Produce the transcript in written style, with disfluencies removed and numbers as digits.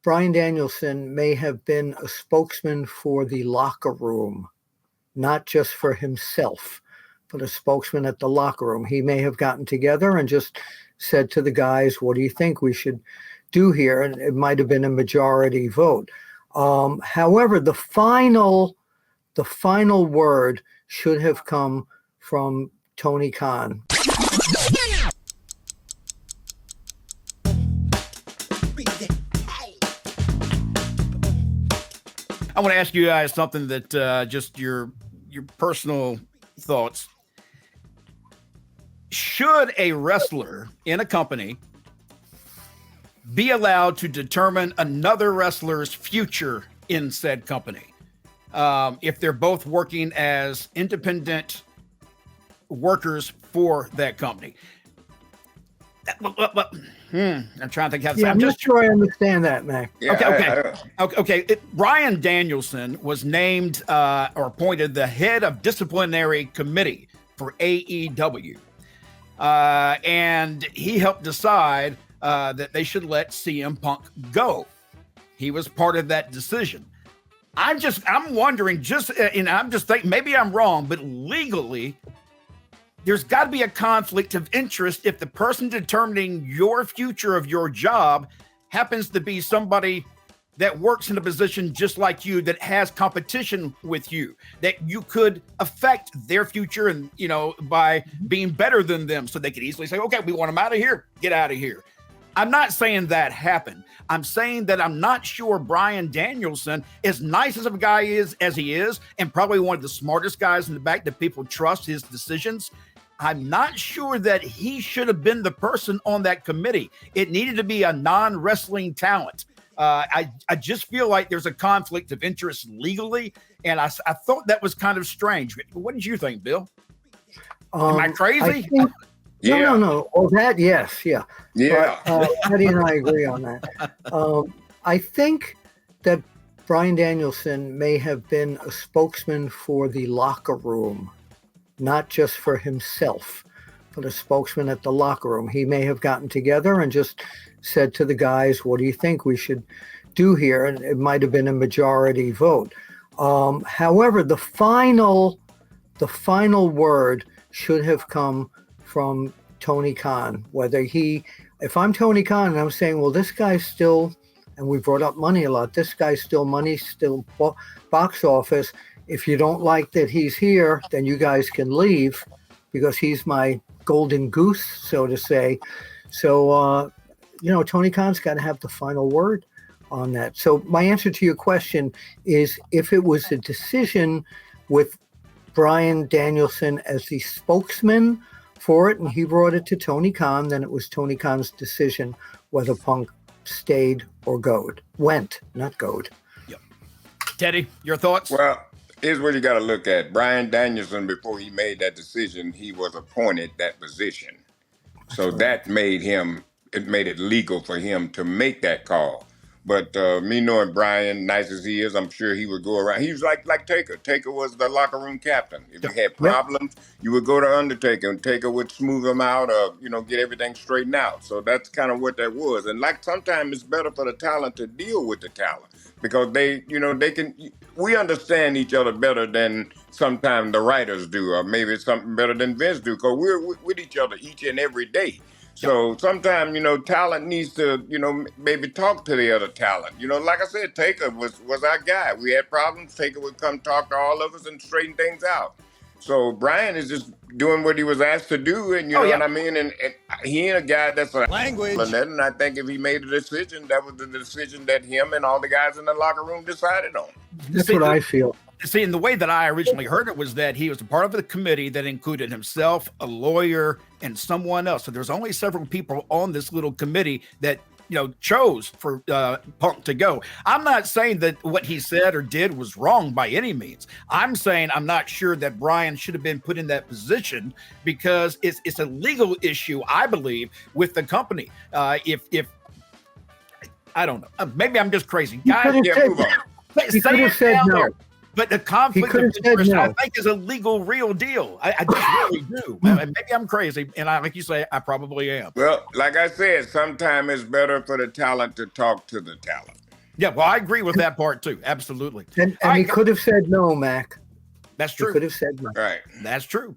Bryan Danielson may have been a spokesman for the locker room, not just for himself, but a spokesman at the locker room. He may have gotten together and just said to the guys, what do you think we should do here? And it might have been a majority vote. However, the final word should have come from Tony Khan. I want to ask you guys something that just your personal thoughts. Should a wrestler in a company be allowed to determine another wrestler's future in said company if they're both working as independent workers for that company? I'm trying to think how to say. I'm not sure I understand that, Mac. Yeah, okay. Bryan Danielson was named or appointed the head of disciplinary committee for AEW. And he helped decide that they should let CM Punk go. He was part of that decision. I'm wondering, and I'm just thinking, maybe I'm wrong, but legally, there's got to be a conflict of interest if the person determining your future of your job happens to be somebody that works in a position just like you, that has competition with you, that you could affect their future and, by being better than them. So they could easily say, okay, we want him out of here. Get out of here. I'm not saying that happened. I'm saying that I'm not sure Bryan Danielson, as nice as a guy is as he is, and probably one of the smartest guys in the back that people trust his decisions, I'm not sure that he should have been the person on that committee. It needed to be a non-wrestling talent. I just feel like there's a conflict of interest legally, and I thought that was kind of strange. What did you think, Bill? Am I crazy? No. Oh, that, yes, yeah. Yeah. But, Eddie and I agree on that. I think that Bryan Danielson may have been a spokesman for the locker room, not just for himself, but a spokesman at the locker room. He may have gotten together and just said to the guys, what do you think we should do here? And it might have been a majority vote. However, the final word should have come from Tony Khan. If I'm Tony Khan and I'm saying, well, this guy's still, and we brought up money a lot, this guy's still money, still box office. If you don't like that he's here, then you guys can leave because he's my golden goose, so to say. So, Tony Khan's got to have the final word on that. So my answer to your question is, if it was a decision with Bryan Danielson as the spokesman for it and he brought it to Tony Khan, then it was Tony Khan's decision whether Punk stayed or went, not goed. Yep. Teddy, your thoughts? Well, here's what you got to look at. Bryan Danielson, before he made that decision, he was appointed that position. So that made it legal for him to make that call. But me knowing Bryan, nice as he is, I'm sure he would go around. He was like Taker. Taker was the locker room captain. If you had problems, you would go to Undertaker, and Taker would smooth them out or, get everything straightened out. So that's kind of what that was. And sometimes it's better for the talent to deal with the talent because we understand each other better than sometimes the writers do, or maybe it's something better than Vince do, because we're with each other each and every day. So sometimes, talent needs to, maybe talk to the other talent. Like I said, Taker was our guy. We had problems. Taker would come talk to all of us and straighten things out. So Bryan is just doing what he was asked to do, and what I mean? And he ain't a guy that's a language. And I think if he made a decision, that was the decision that him and all the guys in the locker room decided on. That's what I feel. See, and the way that I originally heard it was that he was a part of the committee that included himself, a lawyer, and someone else. So there's only several people on this little committee that, chose for Punk to go. I'm not saying that what he said or did was wrong by any means. I'm saying I'm not sure that Bryan should have been put in that position because it's a legal issue, I believe, with the company. If I don't know, maybe I'm just crazy. Guys, move on. He could have said no. But the conflict of interest, I think, is a legal, real deal. I just really do. Maybe I'm crazy, and like you say, I probably am. Well, like I said, sometimes it's better for the talent to talk to the talent. Yeah, well, I agree with that part too. Absolutely. And he could have said no, Mac. That's He true. could have said no. Right. That's true.